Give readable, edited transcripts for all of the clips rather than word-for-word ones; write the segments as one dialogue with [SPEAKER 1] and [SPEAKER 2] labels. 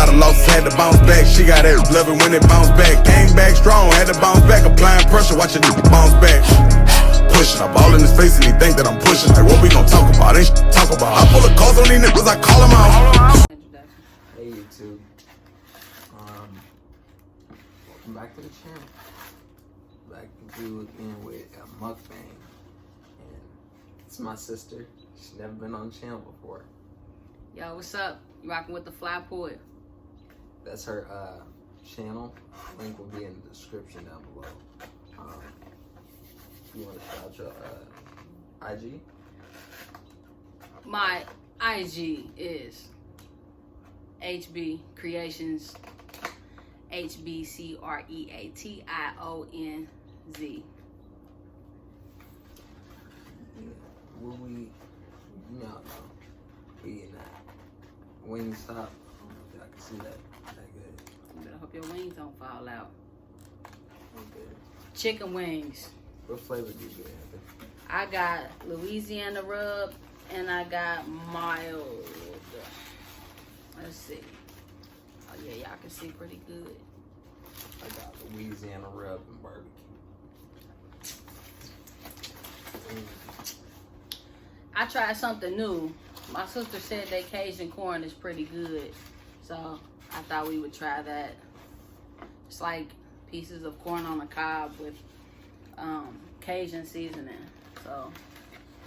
[SPEAKER 1] lot of losses, had to bounce back. She got it, love it when it bounce back. Came back strong, had to bounce back. Applying pressure, watch it bounce back. Pushing, I ball in his face and he think that I'm pushing. Like, what we gon' talk about? Ain't shit to talk about. I pull a calls on these niggas, I call them out.
[SPEAKER 2] Hey YouTube, welcome back to the channel. Back to do again with a mukbang, and it's my sister. She's never been on the channel before.
[SPEAKER 3] Yo, what's up? You rocking with the Fly Poet?
[SPEAKER 2] That's her channel. Link will be in the description down below. You want to shout your IG?
[SPEAKER 3] My IG is HB Creations, HBCreationz.
[SPEAKER 2] Will we? No. We in that Wingstop. I don't know if y'all can see that good.
[SPEAKER 3] You better hope your wings don't fall out.
[SPEAKER 2] Okay.
[SPEAKER 3] Chicken wings.
[SPEAKER 2] What flavor do you get, Anthony?
[SPEAKER 3] I got Louisiana rub and I got mild. Let's see. Oh yeah, y'all can see pretty good.
[SPEAKER 2] I got Louisiana rub and barbecue.
[SPEAKER 3] I tried something new. My sister said that Cajun corn is pretty good, so I thought we would try that. It's like pieces of corn on the cob with Cajun seasoning. So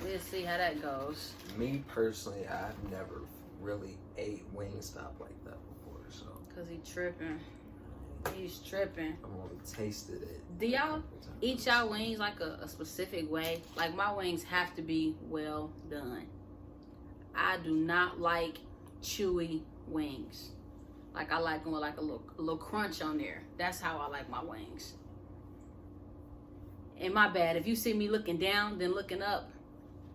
[SPEAKER 3] we'll see how that goes.
[SPEAKER 2] Me personally, I've never really ate Wingstop like that before, so.
[SPEAKER 3] Cause he tripping. He's tripping.
[SPEAKER 2] I've only tasted it.
[SPEAKER 3] Do y'all eat y'all wings like a specific way? Like my wings have to be well done. I do not like chewy wings. Like I like them with like a little crunch on there. That's how I like my wings. And my bad, if you see me looking down, then looking up,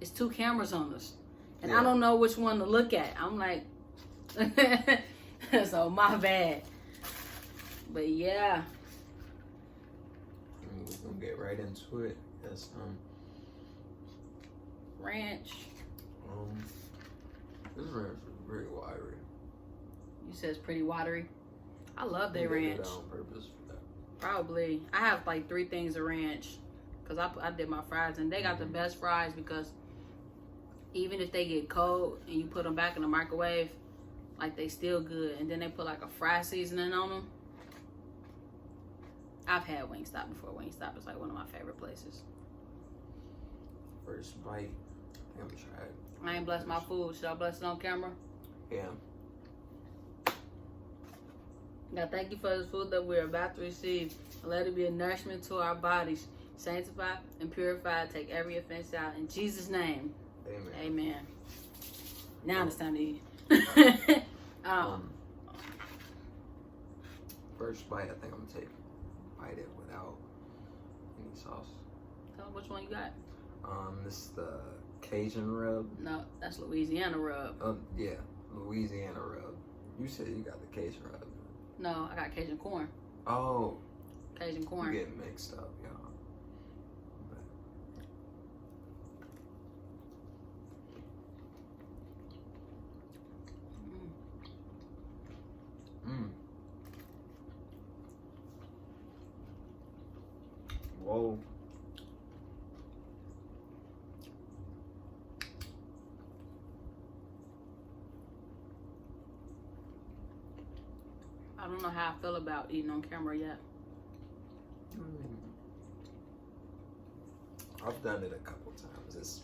[SPEAKER 3] it's two cameras on us. And yeah. I don't know which one to look at. I'm like, so my bad. But yeah.
[SPEAKER 2] We're gonna get right into it. That's
[SPEAKER 3] ranch.
[SPEAKER 2] This ranch is very watery.
[SPEAKER 3] You said it's pretty watery. I love their ranch.
[SPEAKER 2] They did that on purpose for that.
[SPEAKER 3] Probably. I have like 3 things of ranch. Cause I did my fries and they got the best fries because even if they get cold and you put them back in the microwave, like they still good. And then they put like a fry seasoning on them. I've had Wingstop before. Wingstop is like one of my favorite places.
[SPEAKER 2] First bite, I'm gonna try it.
[SPEAKER 3] I ain't blessed my food. Should I bless it on camera?
[SPEAKER 2] Yeah.
[SPEAKER 3] God, thank you for this food that we're about to receive. Let it be a nourishment to our bodies. Sanctify and purify. Take every offense out. In Jesus' name.
[SPEAKER 2] Amen.
[SPEAKER 3] Amen. Now it's time to eat.
[SPEAKER 2] First bite, I think I'm gonna bite it without any sauce.
[SPEAKER 3] Tell them which one you got.
[SPEAKER 2] This is the Cajun rub.
[SPEAKER 3] No, that's Louisiana rub.
[SPEAKER 2] Yeah, Louisiana rub. You said you got the Cajun rub.
[SPEAKER 3] No, I got Cajun corn.
[SPEAKER 2] Oh.
[SPEAKER 3] Cajun corn.
[SPEAKER 2] You get mixed up, y'all. Whoa.
[SPEAKER 3] I don't know how I feel about eating on camera yet.
[SPEAKER 2] I've done it a couple times.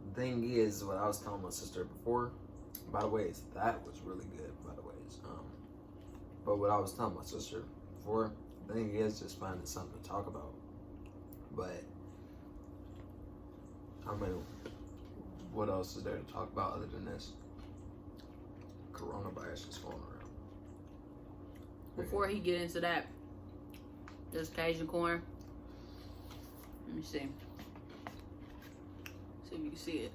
[SPEAKER 2] The thing is, what I was telling my sister before, by the way, that was really good, by the way. But what I was telling my sister before, the thing is just finding something to talk about. But, I mean, what else is there to talk about other than this? Coronavirus is going around.
[SPEAKER 3] Before he get into that, this Cajun corn. Let me see. See if you can see it.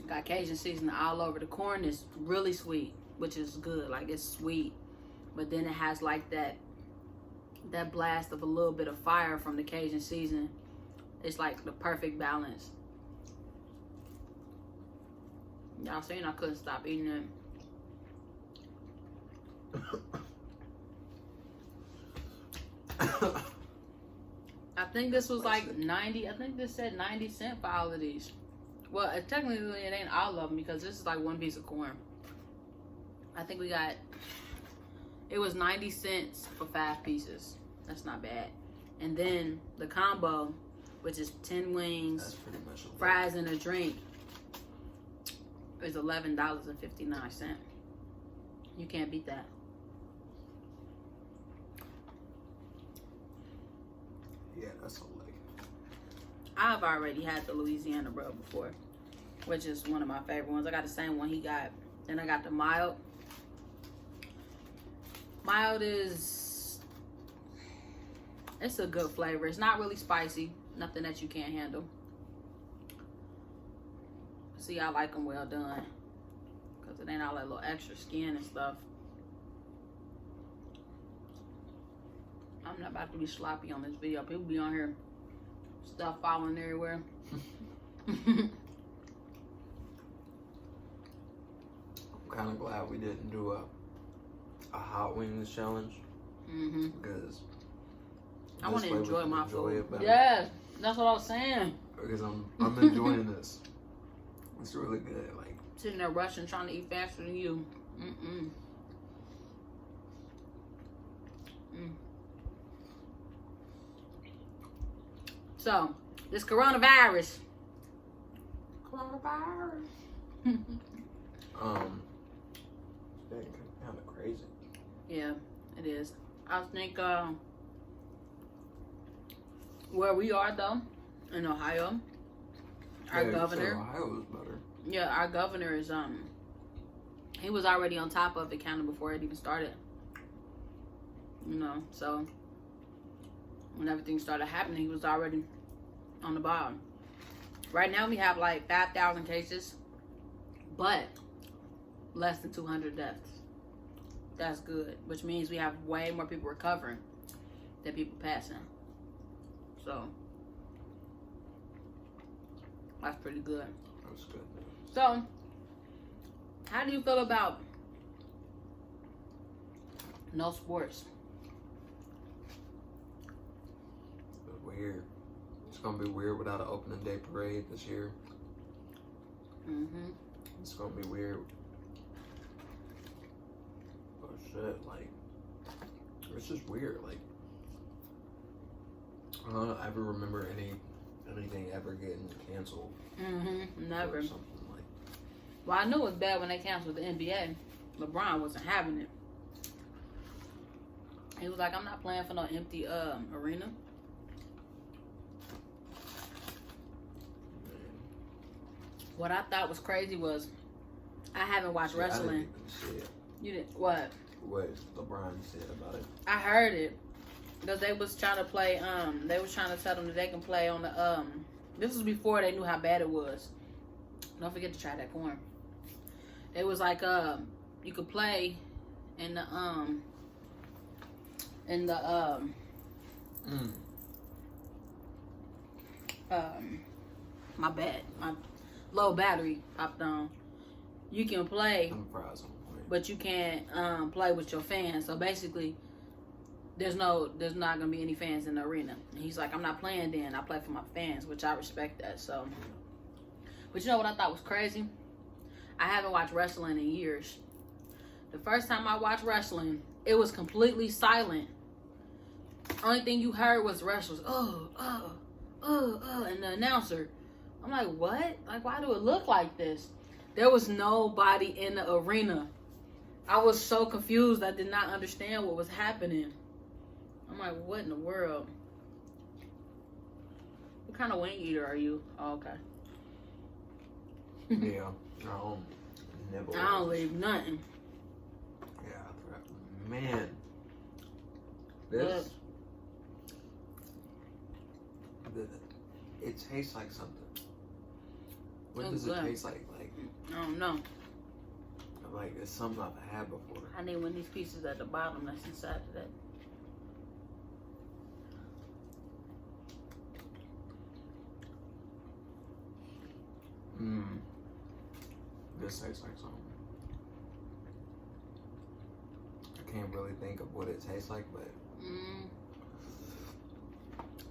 [SPEAKER 3] Got Cajun seasoning all over. The corn is really sweet, which is good. Like it's sweet, but then it has like that blast of a little bit of fire from the Cajun seasoning. It's like the perfect balance. Y'all seen I couldn't stop eating it. I think this was like 90. I think this said 90 cents for all of these. Well, technically it ain't all of them because this is like one piece of corn. I think we got, it was 90 cents for 5 pieces. That's not bad. And then the combo, which is 10 wings,
[SPEAKER 2] That's pretty much okay.
[SPEAKER 3] fries, and a drink, is $11.59. You can't beat that.
[SPEAKER 2] Yeah, that's a lick.
[SPEAKER 3] I've already had the Louisiana rub before, which is one of my favorite ones. I got the same one he got. Then I got the mild. Mild is, it's a good flavor. It's not really spicy. Nothing that you can't handle. See, I like them well done. Because it ain't all that little extra skin and stuff. I'm not about to be sloppy on this video. People be on here, stuff falling everywhere.
[SPEAKER 2] I'm kind of glad we didn't do a hot wings challenge. Because
[SPEAKER 3] I want to enjoy my food.
[SPEAKER 2] it better.
[SPEAKER 3] Yes, that's what I was saying.
[SPEAKER 2] Because I'm enjoying this. It's really good. Like,
[SPEAKER 3] Sitting there rushing, trying to eat faster than you. So, this coronavirus.
[SPEAKER 2] it's been kind of crazy.
[SPEAKER 3] Yeah, it is. I think where we are though, in Ohio, our governor.
[SPEAKER 2] Ohio is better.
[SPEAKER 3] Yeah, our governor is he was already on top of it kind of before it even started. You know, so when everything started happening, he was already on the ball. Right now we have like 5,000 cases, but less than 200 deaths. That's good, which means we have way more people recovering than people passing. So that's pretty good.
[SPEAKER 2] That's good.
[SPEAKER 3] So, how do you feel about no sports?
[SPEAKER 2] It's weird. It's gonna be weird without an opening day parade this year. It's gonna be weird. Oh shit! Like, it's just weird. Like, I don't ever remember anything ever getting canceled.
[SPEAKER 3] Never.
[SPEAKER 2] Or something like.
[SPEAKER 3] Well, I knew it was bad when they canceled the NBA. LeBron wasn't having it. He was like, I'm not playing for no empty arena. What I thought was crazy was I haven't watched wrestling.
[SPEAKER 2] I didn't even see it.
[SPEAKER 3] You didn't? What?
[SPEAKER 2] What LeBron said about it.
[SPEAKER 3] I heard it because they was trying to play. They was trying to tell them that they can play on the. This was before they knew how bad it was. Don't forget to try that corn. It was like you could play in the my bad, my low battery popped on. You can play, but you can't play with your fans. So basically, there's not gonna be any fans in the arena. And he's like, I'm not playing then. I play for my fans, which I respect that. So, but you know what I thought was crazy? I haven't watched wrestling in years. The first time I watched wrestling, it was completely silent. Only thing you heard was wrestlers, and the announcer. I'm like, what? Like, why do it look like this? There was nobody in the arena. I was so confused. I did not understand what was happening. I'm like, what in the world? What kind of wing eater are you? Oh, okay.
[SPEAKER 2] Yeah. Never.
[SPEAKER 3] I don't leave nothing.
[SPEAKER 2] Yeah, man. This. It tastes like something. What does it taste like? Like,
[SPEAKER 3] I don't know.
[SPEAKER 2] Like, it's something I've had before.
[SPEAKER 3] I need one of these pieces at the bottom that's inside of that.
[SPEAKER 2] This tastes like something. I can't really think of what it tastes like, but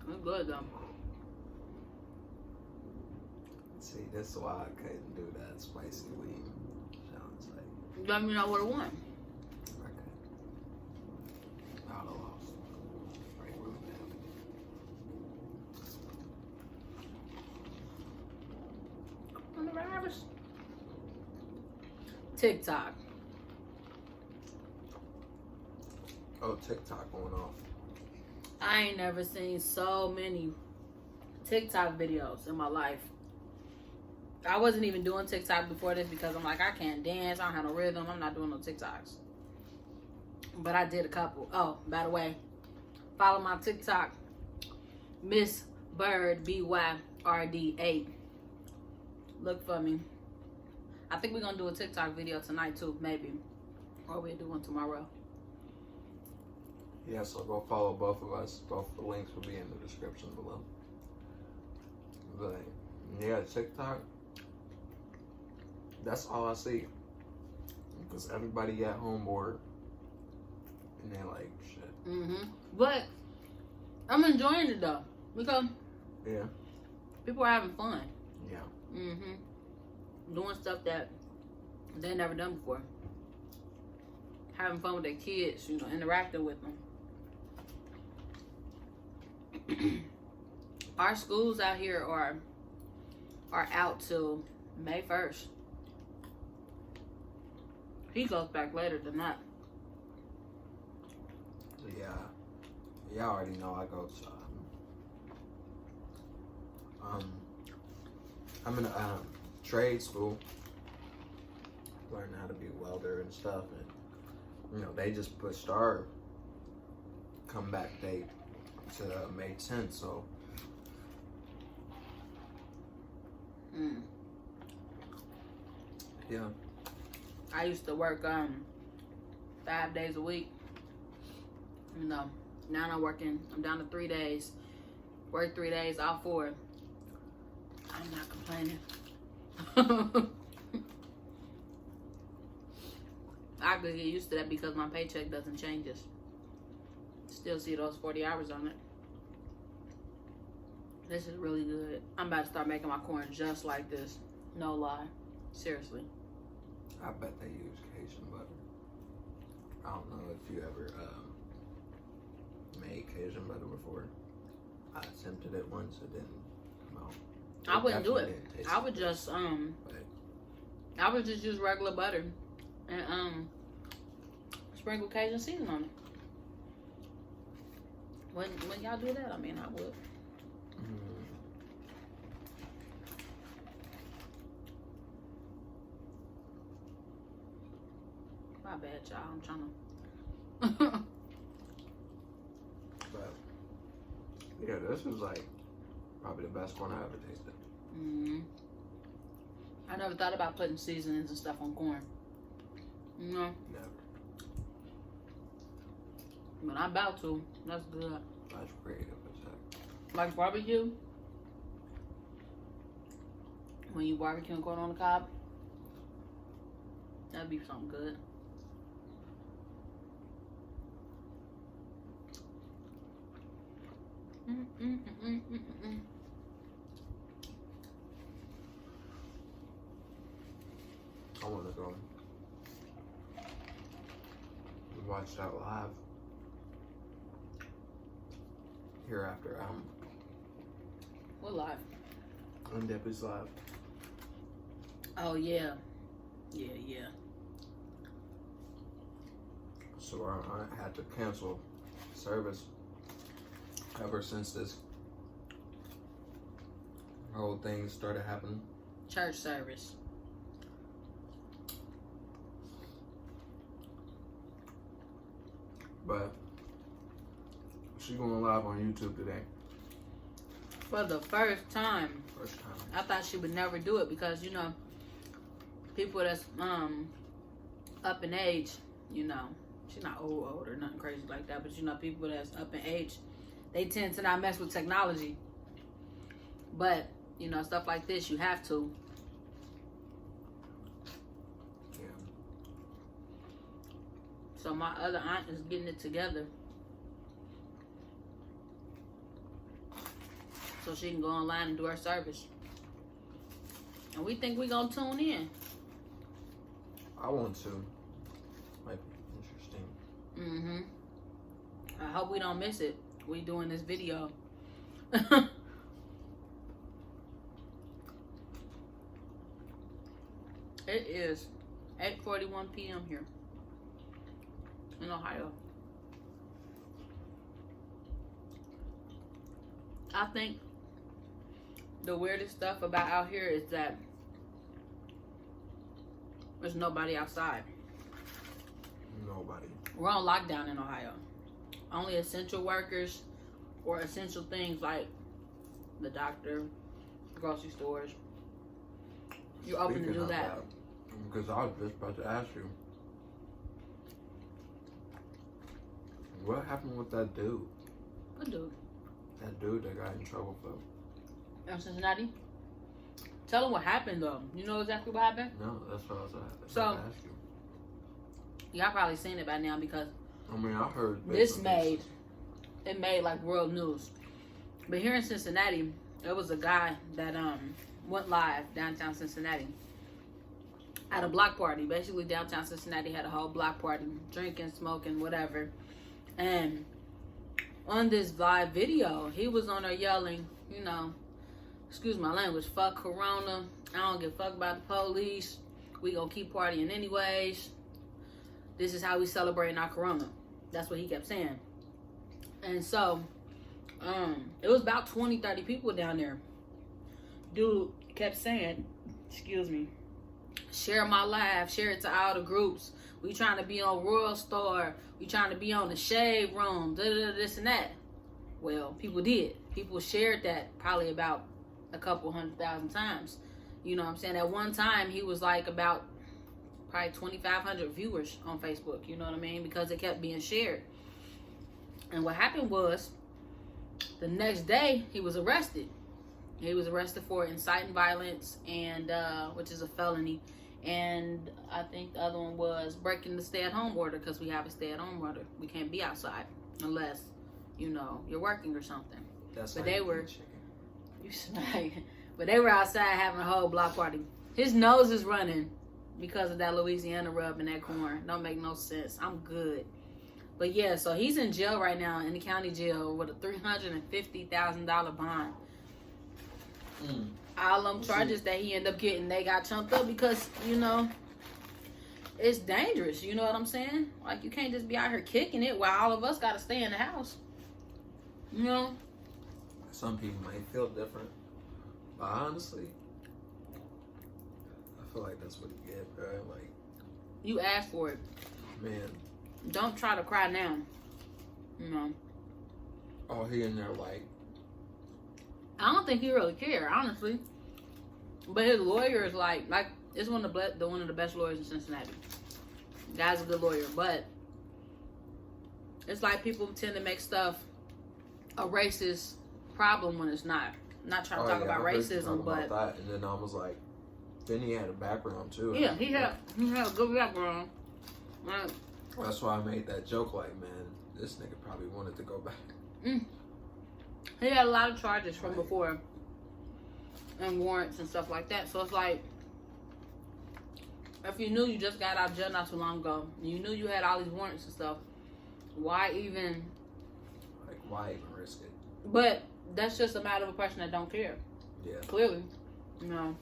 [SPEAKER 3] It's good though.
[SPEAKER 2] see, this is why I couldn't do that spicy weed challenge. Like,
[SPEAKER 3] Let me know what it won.
[SPEAKER 2] okay. I lost. Right, really bad.
[SPEAKER 3] On the virus. TikTok.
[SPEAKER 2] Oh, TikTok going off.
[SPEAKER 3] I ain't never seen so many TikTok videos in my life. I wasn't even doing TikTok before this because I'm like, I can't dance. I don't have no rhythm. I'm not doing no TikToks. But I did a couple. Oh, by the way, follow my TikTok, Miss Bird BYRD8. Look for me. I think we're gonna do a TikTok video tonight too, maybe, or we'll do one tomorrow.
[SPEAKER 2] Yeah, so go follow both of us. Both the links will be in the description below. But yeah, TikTok. That's all I see. Because everybody at home bored. And they're like, shit.
[SPEAKER 3] But I'm enjoying it though, because
[SPEAKER 2] Yeah.
[SPEAKER 3] people are having fun.
[SPEAKER 2] Yeah.
[SPEAKER 3] Doing stuff that they never done before. Having fun with their kids, you know, interacting with them. Our schools out here are out till May 1st. He goes back later than that.
[SPEAKER 2] Yeah. Y'all already know I go to I'm in a trade school, learning how to be a welder and stuff, and you know they just pushed our comeback date to May 10th, so yeah.
[SPEAKER 3] I used to work 5 days a week. You know, now I'm down to 3 days. Work 3 days, off 4. I'm not complaining. I could get used to that because my paycheck doesn't change. Still see those 40 hours on it. This is really good. I'm about to start making my corn just like this. No lie. Seriously.
[SPEAKER 2] I bet they use Cajun butter. I don't know if you ever made Cajun butter before. I attempted it once, it didn't come out.
[SPEAKER 3] I wouldn't do it. I would just I would just use regular butter and sprinkle Cajun seasoning on it. When y'all do that, I mean, I would. My bad, y'all. I'm trying to.
[SPEAKER 2] But yeah, this is like probably the best corn I ever tasted.
[SPEAKER 3] I never thought about putting seasonings and stuff on corn. You know?
[SPEAKER 2] Never.
[SPEAKER 3] But I'm about to. That's good.
[SPEAKER 2] That's creative as heck.
[SPEAKER 3] Like barbecue. When you barbecue and corn on the cob, that'd be something good.
[SPEAKER 2] I want to go and watch that live hereafter.
[SPEAKER 3] What live?
[SPEAKER 2] On Debbie's live.
[SPEAKER 3] Oh yeah, yeah.
[SPEAKER 2] So I had to cancel service ever since this whole thing started happening.
[SPEAKER 3] Church service.
[SPEAKER 2] But she going live on YouTube today.
[SPEAKER 3] For the first time.
[SPEAKER 2] First time.
[SPEAKER 3] I thought she would never do it because, you know, people that's up in age, you know, she's not old or nothing crazy like that, but you know, people that's up in age, they tend to not mess with technology. But, you know, stuff like this, you have to. So my other aunt is getting it together, so she can go online and do her service. And we think we're gonna tune in.
[SPEAKER 2] I want to. Might be interesting.
[SPEAKER 3] I hope we don't miss it. We doing this video. It is 8:41 p.m. here in Ohio. I think the weirdest stuff about out here is that there's nobody outside.
[SPEAKER 2] Nobody.
[SPEAKER 3] We're on lockdown in Ohio. Only essential workers or essential things like the doctor, grocery stores. You're open to do that.
[SPEAKER 2] Because I was just about to ask you, what happened with that dude?
[SPEAKER 3] What dude?
[SPEAKER 2] That dude that got in trouble for.
[SPEAKER 3] In Cincinnati? Tell him what happened though. You know exactly what happened?
[SPEAKER 2] No, that's what I was about
[SPEAKER 3] So-
[SPEAKER 2] to ask you.
[SPEAKER 3] Y'all probably seen it by now because
[SPEAKER 2] I mean, I heard
[SPEAKER 3] this
[SPEAKER 2] bits and
[SPEAKER 3] made
[SPEAKER 2] pieces.
[SPEAKER 3] like world news. But here in Cincinnati, there was a guy that went live downtown Cincinnati at a block party. Basically, downtown Cincinnati had a whole block party, drinking, smoking, whatever. And on this live video, he was on there yelling, you know, excuse my language, fuck Corona. I don't give a fuck about the police. We gonna keep partying anyways. This is how we celebrating our Corona. That's what he kept saying. And so, it was about 20, 30 people down there. Dude kept saying, excuse me, share my live, share it to all the groups. We trying to be on Royal Star. We trying to be on the Shade Room, this and that. Well, people did. People shared that probably about a couple 100,000 times. You know what I'm saying? At one time, he was like about probably 2,500 viewers on Facebook. You know what I mean? Because it kept being shared. And what happened was, the next day, he was arrested. He was arrested for inciting violence, and which is a felony. And I think the other one was breaking the stay-at-home order, because we have a stay-at-home order. We can't be outside unless, you know, you're working or something.
[SPEAKER 2] That's
[SPEAKER 3] But
[SPEAKER 2] how
[SPEAKER 3] they
[SPEAKER 2] you
[SPEAKER 3] were,
[SPEAKER 2] eat chicken.
[SPEAKER 3] you smack. But they were outside having a whole block party. His nose is running because of that Louisiana rub and that corn. Don't make no sense. I'm good. But yeah, so he's in jail right now, in the county jail, with a $350,000 bond. All them charges that he ended up getting, they got chumped up because, you know, it's dangerous. You know what I'm saying? Like, you can't just be out here kicking it while all of us got to stay in the house. You know?
[SPEAKER 2] Some people might feel different. But honestly, I feel like that's what you get, bro. Like,
[SPEAKER 3] You asked for it.
[SPEAKER 2] man,
[SPEAKER 3] Don't try to cry now. You know?
[SPEAKER 2] all he in there like,
[SPEAKER 3] I don't think he really cared, honestly. But his lawyer is like it's one of the best lawyers in Cincinnati. Guy's a good lawyer, but it's like people tend to make stuff a racist problem when it's not. I'm not trying to talk about racism, but
[SPEAKER 2] about that. And then I was like, then he had a background too.
[SPEAKER 3] yeah, he had a good background.
[SPEAKER 2] That's why I made that joke. Like, man, this nigga probably wanted to go back.
[SPEAKER 3] He had a lot of charges from before, and warrants and stuff like that. So it's like, if you knew you just got out of jail not too long ago, and you knew you had all these warrants and stuff, why even?
[SPEAKER 2] Like, why even risk it?
[SPEAKER 3] But that's just a matter of a person that don't care.
[SPEAKER 2] Yeah.
[SPEAKER 3] Clearly, you know.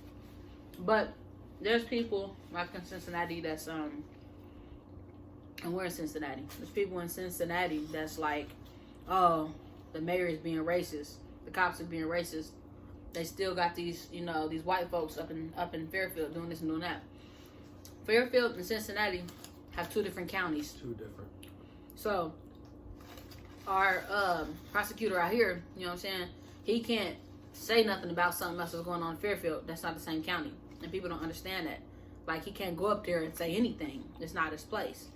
[SPEAKER 3] But there's people like in Cincinnati that's and we're in Cincinnati. There's people in Cincinnati that's like, oh, the mayor is being racist, the cops are being racist. They still got these, you know, these white folks up in Fairfield doing this and doing that. Fairfield and Cincinnati have two different counties.
[SPEAKER 2] Two different.
[SPEAKER 3] So our prosecutor out here, you know what I'm saying, he can't say nothing about something else that's going on in Fairfield. That's not the same county. And people don't understand that. Like, he can't go up there and say anything. It's not his place.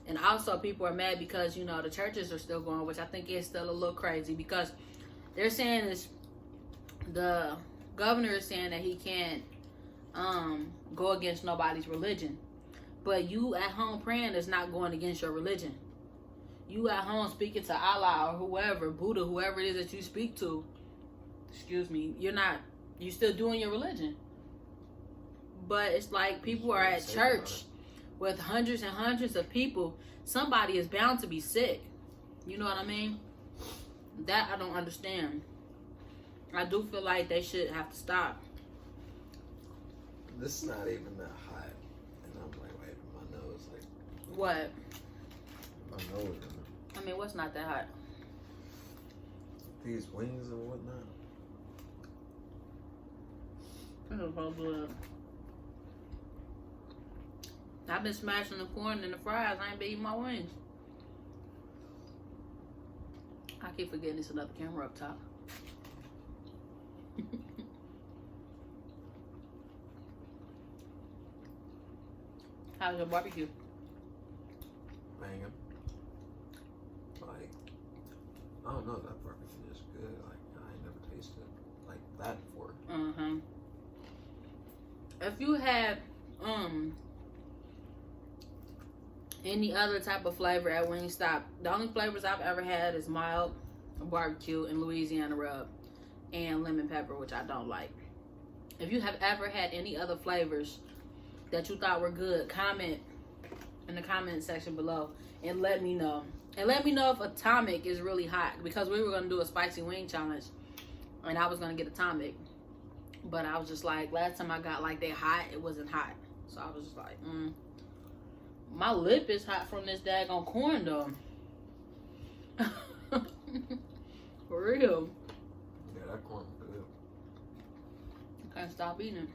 [SPEAKER 3] And also, people are mad because, you know, the churches are still going, which I think is still a little crazy, because they're saying this, the governor is saying that he can't go against nobody's religion. But you at home praying is not going against your religion. You at home speaking to Allah or whoever, Buddha, whoever it is that you speak to, excuse me, you still doing your religion. But it's like people are at church with hundreds and hundreds of people. Somebody is bound to be sick. You know what I mean? That I don't understand. I do feel like they should have to stop.
[SPEAKER 2] This is not even that hot. And I'm like, wait, my nose, like.
[SPEAKER 3] What?
[SPEAKER 2] My nose.
[SPEAKER 3] I mean, what's not that hot?
[SPEAKER 2] These wings and whatnot.
[SPEAKER 3] I've been smashing the corn and the fries. I ain't been eating my wings. I keep forgetting it's another camera up top. How's your barbecue?
[SPEAKER 2] Banging. Like, I don't know, that barbecue is good. Like, I ain't never tasted like that before.
[SPEAKER 3] If you had any other type of flavor at Wingstop, the only flavors I've ever had is mild barbecue and Louisiana rub and lemon pepper, which I don't like. If you have ever had any other flavors that you thought were good, comment in the comment section below and let me know. And let me know if Atomic is really hot, because we were going to do a spicy wing challenge and I was going to get Atomic. But I was just like, last time I got like that hot, it wasn't hot. So I was just like, my lip is hot from this daggone corn though. For real.
[SPEAKER 2] Yeah, that corn was good.
[SPEAKER 3] I can't stop eating it.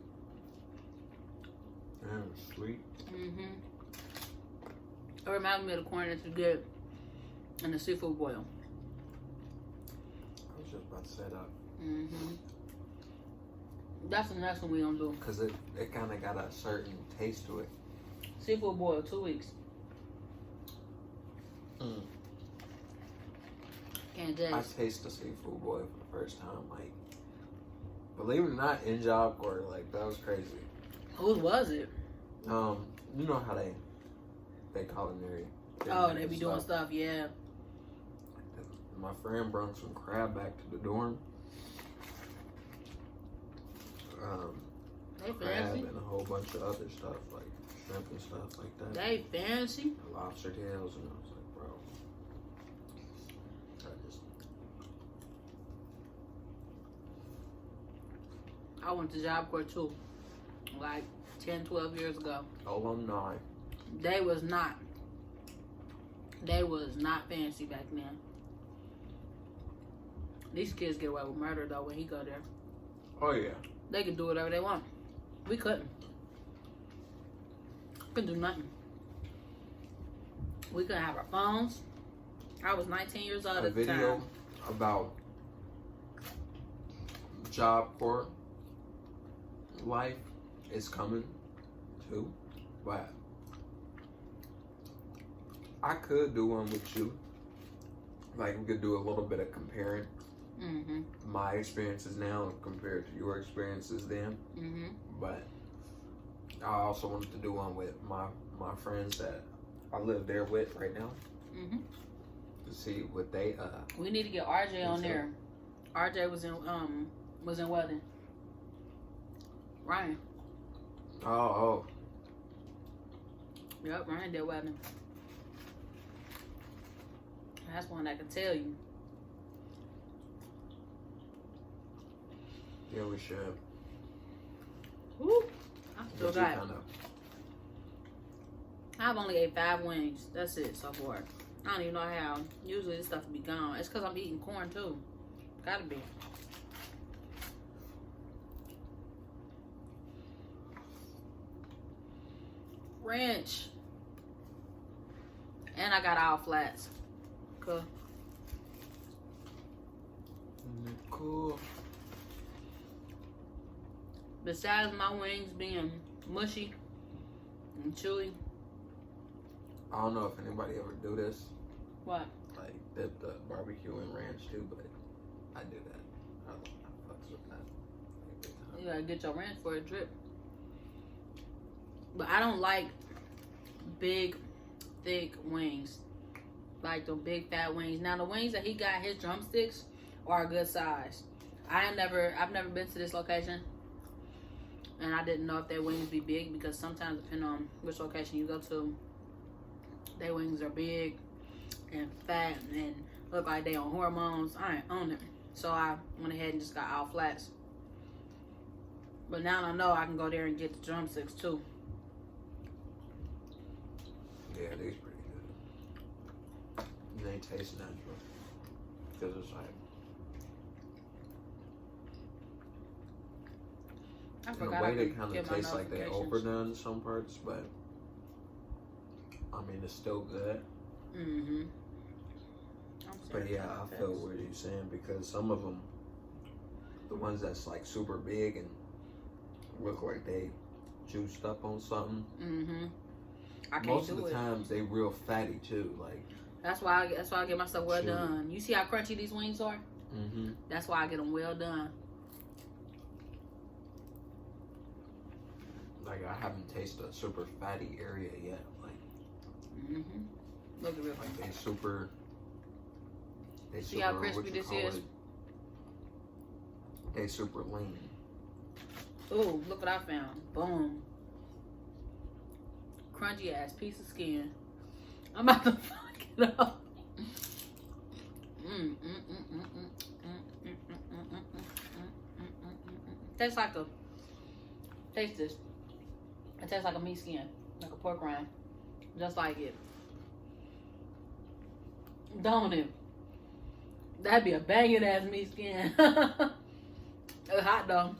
[SPEAKER 2] Damn, it's sweet.
[SPEAKER 3] It reminds me of the corn that you get in the seafood boil.
[SPEAKER 2] I was just about to say that.
[SPEAKER 3] That's the next one we gonna do.
[SPEAKER 2] Because it kind of got a certain taste to it.
[SPEAKER 3] Seafood boil, 2 weeks. Can't
[SPEAKER 2] I
[SPEAKER 3] taste.
[SPEAKER 2] taste the seafood boil for the first time. Like, believe it or not, in Job Corps, like, that was crazy.
[SPEAKER 3] Whose was it?
[SPEAKER 2] You know how they culinary.
[SPEAKER 3] Oh, they be doing stuff, yeah.
[SPEAKER 2] My friend brought some crab back to the dorm.
[SPEAKER 3] They
[SPEAKER 2] Crab
[SPEAKER 3] fancy.
[SPEAKER 2] and a whole bunch of other stuff, like shrimp and stuff like that.
[SPEAKER 3] They fancy.
[SPEAKER 2] Lobster tails, and I was like, bro.
[SPEAKER 3] I went to Job Corps too, like 10, 12 years ago.
[SPEAKER 2] Alumni.
[SPEAKER 3] They was not fancy back then. These kids get away with murder though when he go there.
[SPEAKER 2] Oh yeah.
[SPEAKER 3] They can do whatever they want. We couldn't. Couldn't do nothing. We couldn't have our phones. I was 19 years old
[SPEAKER 2] A
[SPEAKER 3] at the time.
[SPEAKER 2] video about Job Corps life is coming too, but I could do one with you. Like, we could do a little bit of comparing my experiences now compared to your experiences then. But I also wanted to do one with my friends that I live there with right now. To see what they
[SPEAKER 3] We need to get RJ on there. RJ was in Weldon. Ryan.
[SPEAKER 2] Oh.
[SPEAKER 3] Yep, Ryan did Weldon. That's one that can tell you.
[SPEAKER 2] Yeah, we should.
[SPEAKER 3] Woo. I still got.
[SPEAKER 2] Kinda...
[SPEAKER 3] I've only ate 5 wings. That's it so far. I don't even know how. Usually this stuff will be gone. It's because I'm eating corn too. Gotta be. Ranch. And I got all flats. Cool.
[SPEAKER 2] Cool.
[SPEAKER 3] Besides my wings being mushy and chewy.
[SPEAKER 2] I don't know if anybody ever do this.
[SPEAKER 3] What?
[SPEAKER 2] Like, dip the barbecue and ranch too, but I do that. I fucks with that.
[SPEAKER 3] You gotta get your ranch for a drip. But I don't like big, thick wings. Like the big fat wings. Now the wings that he got, his drumsticks, are a good size. I've never been to this location, and I didn't know if their wings be big, because sometimes depending on which location you go to, their wings are big and fat and look like they on hormones. I ain't on it, so I went ahead and just got all flats. But now I know I can go there and get the drumsticks too.
[SPEAKER 2] Yeah, these pretty good. They taste natural, because it's like,
[SPEAKER 3] I
[SPEAKER 2] in a
[SPEAKER 3] forgot
[SPEAKER 2] way
[SPEAKER 3] I
[SPEAKER 2] they
[SPEAKER 3] could
[SPEAKER 2] kind
[SPEAKER 3] get
[SPEAKER 2] of
[SPEAKER 3] my
[SPEAKER 2] taste like they
[SPEAKER 3] notifications.
[SPEAKER 2] overdone some parts, but I mean it's still good.
[SPEAKER 3] Mm-hmm.
[SPEAKER 2] But yeah, I feel what you're saying, because some of them, the ones that's like super big and look like they juiced up on something.
[SPEAKER 3] Mm-hmm. I can't
[SPEAKER 2] Most
[SPEAKER 3] do
[SPEAKER 2] of the
[SPEAKER 3] it.
[SPEAKER 2] times they real fatty too. Like
[SPEAKER 3] That's why I get myself well
[SPEAKER 2] Chewy.
[SPEAKER 3] done. You see how crunchy these wings are?
[SPEAKER 2] mm-hmm.
[SPEAKER 3] That's why I get them well done.
[SPEAKER 2] Like I haven't tasted a super fatty area yet. Like
[SPEAKER 3] Mm-hmm. Look at it.
[SPEAKER 2] like they super. They
[SPEAKER 3] See
[SPEAKER 2] super,
[SPEAKER 3] how crispy
[SPEAKER 2] what you
[SPEAKER 3] this
[SPEAKER 2] call
[SPEAKER 3] is?
[SPEAKER 2] it? They super lean.
[SPEAKER 3] Ooh, look what I found. Boom. Crunchy ass piece of skin. I'm about to fuck it up. Tastes like a. Taste this. It tastes like a meat skin, like a pork rind, just like it. Don't it? That'd be a banging ass meat skin. It's hot though.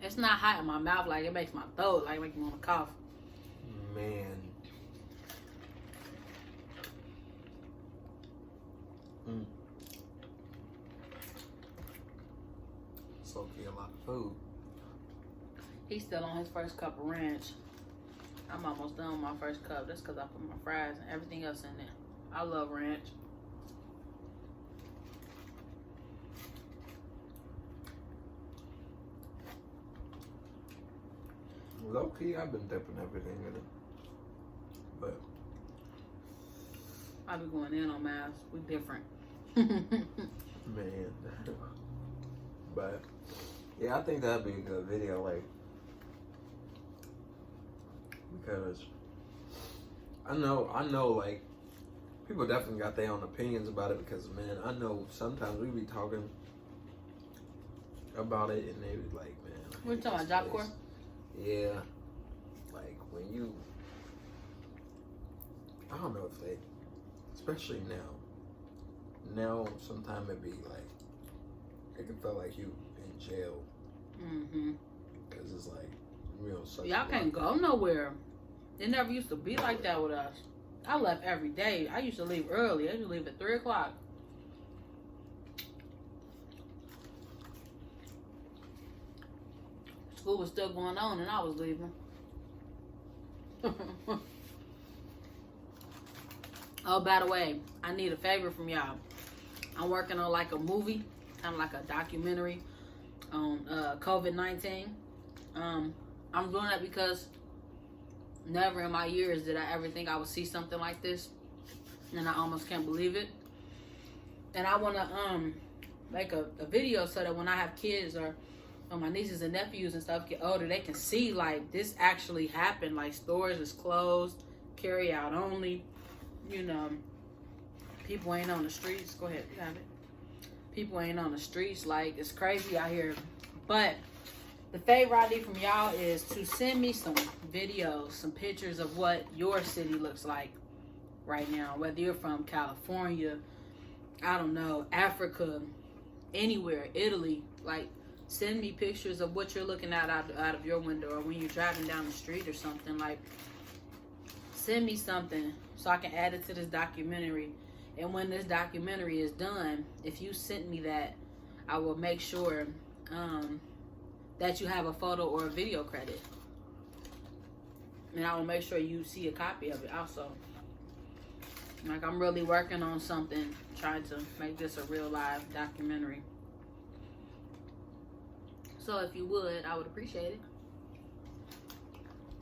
[SPEAKER 3] It's not hot in my mouth, like it makes my throat, like it makes me want to cough.
[SPEAKER 2] Man. Mm. It's okay, a lot of food.
[SPEAKER 3] He's still on his first cup of ranch. I'm almost done with my first cup. That's because I put my fries and everything else in there. I love ranch.
[SPEAKER 2] Low key, I've been dipping everything in it. But
[SPEAKER 3] I be going in on mine. We different.
[SPEAKER 2] man. But yeah, I think that'd be a good video, like, because I know like people definitely got their own opinions about it, because man, I know sometimes we be talking about it and they be like, man, I
[SPEAKER 3] What you
[SPEAKER 2] hate
[SPEAKER 3] talking
[SPEAKER 2] this
[SPEAKER 3] about, Job
[SPEAKER 2] place.
[SPEAKER 3] Corps?
[SPEAKER 2] Yeah, like when you, I don't know if they, especially now sometimes it be like, it can feel like you in jail,
[SPEAKER 3] Mm-hmm.
[SPEAKER 2] because it's like real.
[SPEAKER 3] Y'all can't go nowhere. It never used to be like that with us. I left every day. I used to leave early. I used to leave at 3 o'clock. School was still going on and I was leaving. Oh, by the way, I need a favor from y'all. I'm working on like a movie, kind of like a documentary on COVID-19. I'm doing that because never in my years did I ever think I would see something like this, and I almost can't believe it. And I want to make a video so that when I have kids or my nieces and nephews and stuff get older, they can see like this actually happened. Like stores is closed, carry out only. You know, people ain't on the streets. Go ahead, you have it. People ain't on the streets. Like it's crazy out here. But the favor I need from y'all is to send me some videos, some pictures of what your city looks like right now. Whether you're from California, I don't know, Africa, anywhere, Italy. Like, send me pictures of what you're looking at out of your window, or when you're driving down the street or something. Like, send me something so I can add it to this documentary. And when this documentary is done, if you sent me that, I will make sure that you have a photo or a video credit. And I will make sure you see a copy of it also. Like, I'm really working on something, trying to make this a real live documentary. So if you would, I would appreciate it.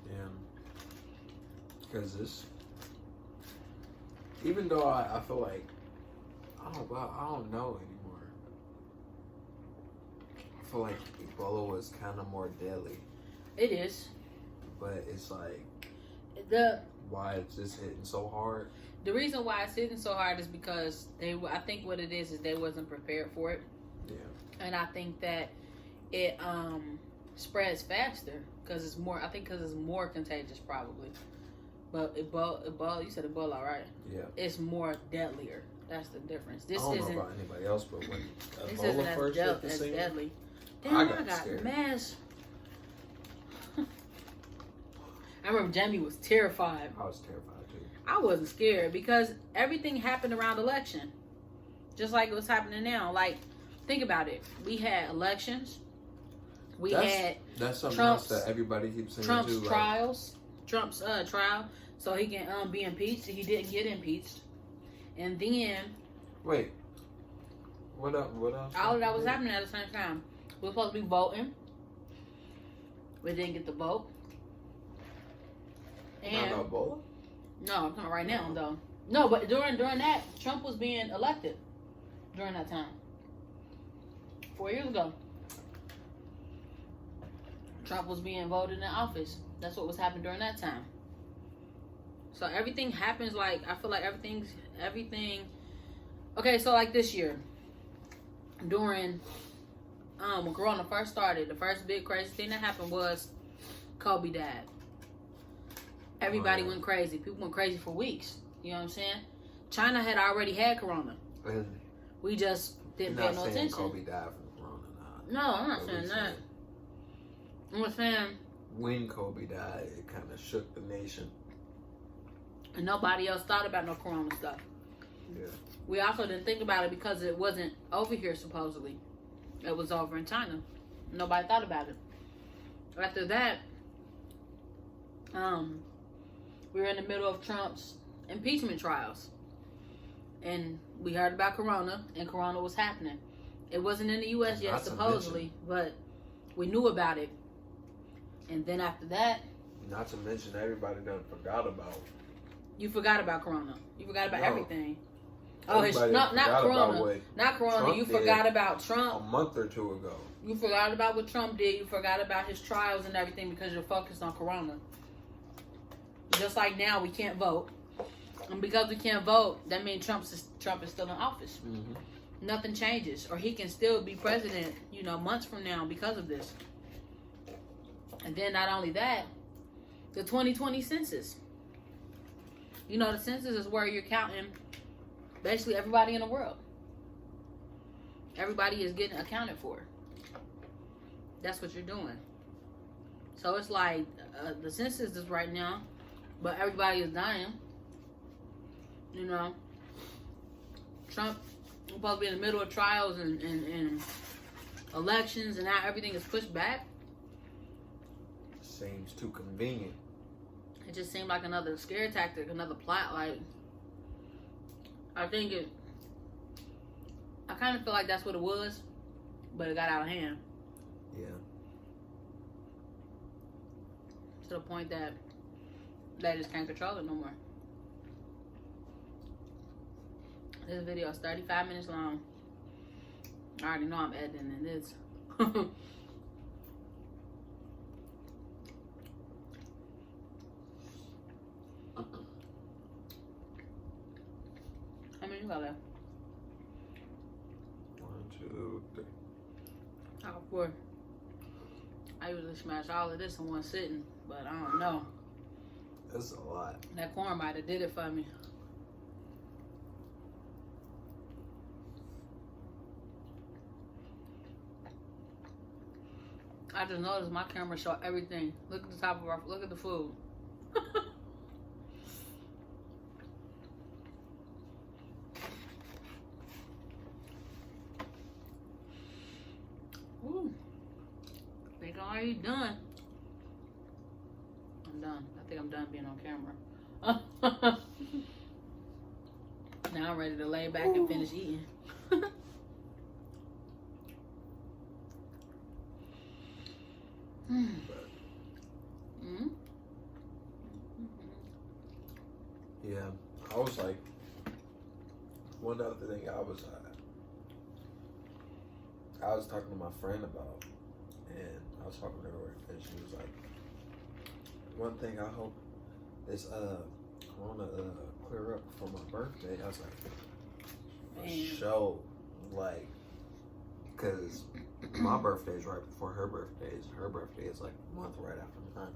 [SPEAKER 2] Yeah. Because this, even though I feel like, I don't know anymore. I feel like Ebola was kind of more deadly.
[SPEAKER 3] It is.
[SPEAKER 2] But it's like,
[SPEAKER 3] the
[SPEAKER 2] why it's just hitting so hard?
[SPEAKER 3] The reason why it's hitting so hard is because I think what it is they wasn't prepared for it.
[SPEAKER 2] Yeah.
[SPEAKER 3] And I think that it spreads faster because it's more. I think because it's more contagious probably. But Ebola, you said Ebola, right?
[SPEAKER 2] Yeah.
[SPEAKER 3] It's more deadlier. That's the difference. This
[SPEAKER 2] I don't
[SPEAKER 3] isn't
[SPEAKER 2] know about anybody else, but when
[SPEAKER 3] this
[SPEAKER 2] Ebola
[SPEAKER 3] isn't as,
[SPEAKER 2] first hit the scene,
[SPEAKER 3] deadly. Damn,
[SPEAKER 2] I
[SPEAKER 3] I
[SPEAKER 2] got
[SPEAKER 3] got
[SPEAKER 2] scared.
[SPEAKER 3] mass. I remember Jamie was terrified.
[SPEAKER 2] I was terrified too.
[SPEAKER 3] I wasn't scared because everything happened around election. Just like what's happening now. Like, think about it. We had elections.
[SPEAKER 2] That's something
[SPEAKER 3] Trump's-
[SPEAKER 2] else that everybody keeps saying
[SPEAKER 3] Trump's
[SPEAKER 2] too.
[SPEAKER 3] trials. Trump's trial. So he can be impeached. He didn't get impeached. And then
[SPEAKER 2] Wait. What else?
[SPEAKER 3] all of that was happening at the same time. We were supposed to be voting. We didn't get the vote. And
[SPEAKER 2] Not Ebola?
[SPEAKER 3] no, I'm talking right now though. No, but during that, Trump was being elected during that time. 4 years ago. Trump was being voted in office. That's what was happening during that time. So everything happens like, I feel like everything. Okay, so like this year, during when Corona first started, the first big crazy thing that happened was Kobe died. Everybody went crazy. People went crazy for weeks. You know what I'm saying? China had already had Corona.
[SPEAKER 2] And
[SPEAKER 3] We just didn't
[SPEAKER 2] you're
[SPEAKER 3] pay
[SPEAKER 2] not
[SPEAKER 3] no
[SPEAKER 2] saying
[SPEAKER 3] attention.
[SPEAKER 2] Kobe died from Corona, nah.
[SPEAKER 3] No, I'm not
[SPEAKER 2] But
[SPEAKER 3] saying
[SPEAKER 2] we
[SPEAKER 3] that.
[SPEAKER 2] said
[SPEAKER 3] I'm saying,
[SPEAKER 2] when Kobe died, it kind of shook the nation.
[SPEAKER 3] and nobody else thought about no Corona stuff.
[SPEAKER 2] Yeah.
[SPEAKER 3] We also didn't think about it because it wasn't over here supposedly. It was over in China. Nobody thought about it. After that, we were in the middle of Trump's impeachment trials. And we heard about Corona, and Corona was happening. It wasn't in the U.S. yet,
[SPEAKER 2] Not to
[SPEAKER 3] supposedly, but we knew about it. And then after that,
[SPEAKER 2] Not to mention everybody done forgot about.
[SPEAKER 3] you forgot about Corona. You forgot about
[SPEAKER 2] No.
[SPEAKER 3] everything. Oh,
[SPEAKER 2] Everybody
[SPEAKER 3] not
[SPEAKER 2] forgot about
[SPEAKER 3] Corona.
[SPEAKER 2] what
[SPEAKER 3] Not Corona.
[SPEAKER 2] Trump
[SPEAKER 3] You
[SPEAKER 2] did
[SPEAKER 3] forgot about
[SPEAKER 2] a
[SPEAKER 3] Trump.
[SPEAKER 2] month or two ago.
[SPEAKER 3] You forgot about what Trump did. You forgot about his trials and everything because you're focused on Corona. Just like now, we can't vote. And because we can't vote, that means Trump is still in office.
[SPEAKER 2] Mm-hmm.
[SPEAKER 3] Nothing changes. Or he can still be president, months from now because of this. And then not only that, the 2020 census. The census is where you're counting basically everybody in the world. Everybody is getting accounted for. That's what you're doing. So it's like the census is right now, but everybody is dying. Trump is supposed to be in the middle of trials and elections, and now everything is pushed back.
[SPEAKER 2] Seems too convenient.
[SPEAKER 3] It just seemed like another scare tactic, another plot. Like, I kind of feel like that's what it was, but it got out of hand.
[SPEAKER 2] Yeah.
[SPEAKER 3] To the point that they just can't control it no more. This video is 35 minutes long. I already know I'm editing this. How many you got left?
[SPEAKER 2] 1, 2, 3.
[SPEAKER 3] I got 4. I usually smash all of this in one sitting, but I don't know.
[SPEAKER 2] That's a lot.
[SPEAKER 3] That corn might have did it for me. I just noticed my camera show everything. Look at the top of our, look at the food. Ooh. Think I'm already done. I'm done. I think I'm done being on camera. Now I'm ready to lay back and finish eating.
[SPEAKER 2] Yeah, I was like, one other thing I was talking to my friend about, and I was talking to her, and she was like, one thing I hope this corona clear up for my birthday. I was like, for sure, like, cause my birthday is right before her birthday. Her birthday is like a month right after mine,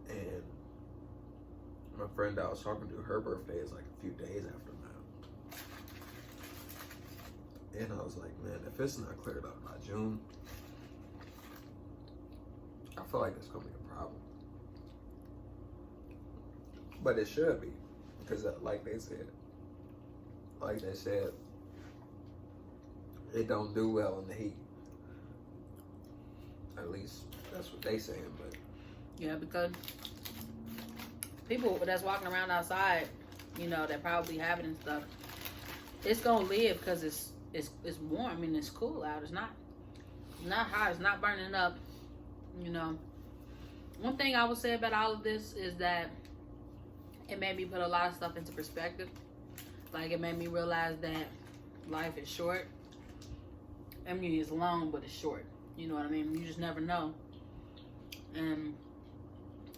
[SPEAKER 2] and my friend I was talking to, her birthday is like a few days after mine. And I was like, man, if it's not cleared up by June, I feel like it's gonna be a problem. But it should be, because like they said, it don't do well in the heat. At least that's what they saying. But
[SPEAKER 3] yeah, because people that's walking around outside, you know, that probably have it and stuff, it's gonna live because it's warm and it's cool out. It's not hot. It's not burning up. You know, one thing I would say about all of this is that it made me put a lot of stuff into perspective. Like, it made me realize that life is short. I mean, it's long, but it's short. You know what I mean? You just never know. And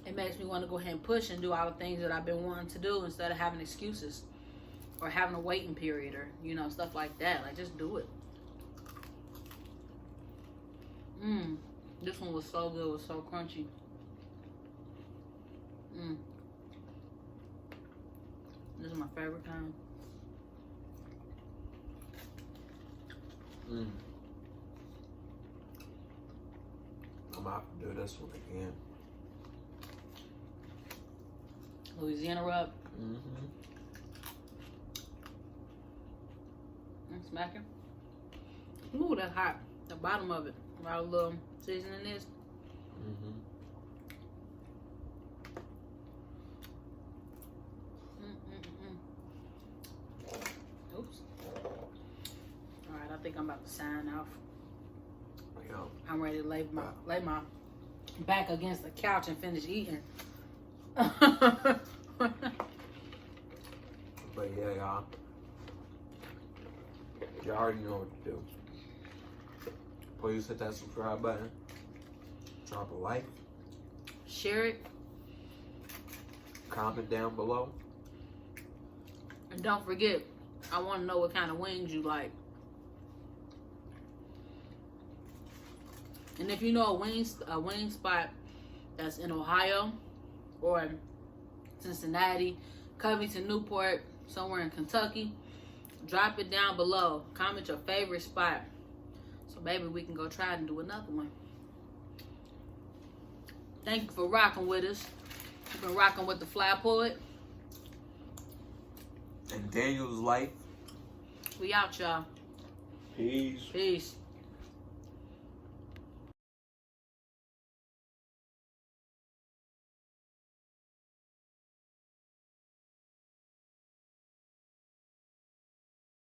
[SPEAKER 3] it makes me want to go ahead and push and do all the things that I've been wanting to do instead of having excuses or having a waiting period or, you know, stuff like that. Like, just do it. This one was so good. It was so crunchy. This is my favorite kind.
[SPEAKER 2] I'm gonna have to do this one again.
[SPEAKER 3] Louisiana rub. Smacking. Ooh, that's hot. The bottom of it. Where our little seasoning is. Oops. Alright, I think I'm about to sign off.
[SPEAKER 2] Yeah.
[SPEAKER 3] I'm ready to lay my back against the couch and finish eating.
[SPEAKER 2] But yeah, y'all already know what to do. Please hit that subscribe button. Drop a like.
[SPEAKER 3] Share it.
[SPEAKER 2] Comment down below.
[SPEAKER 3] And don't forget, I want to know what kind of wings you like. And if you know a wing spot that's in Ohio or Cincinnati, Covington, Newport, somewhere in Kentucky, drop it down below. Comment your favorite spot. So maybe we can go try and do another one. Thank you for rocking with us. You've been rocking with the Fly Poet.
[SPEAKER 2] And Daniel's life.
[SPEAKER 3] We out, y'all.
[SPEAKER 2] Peace.
[SPEAKER 3] Peace.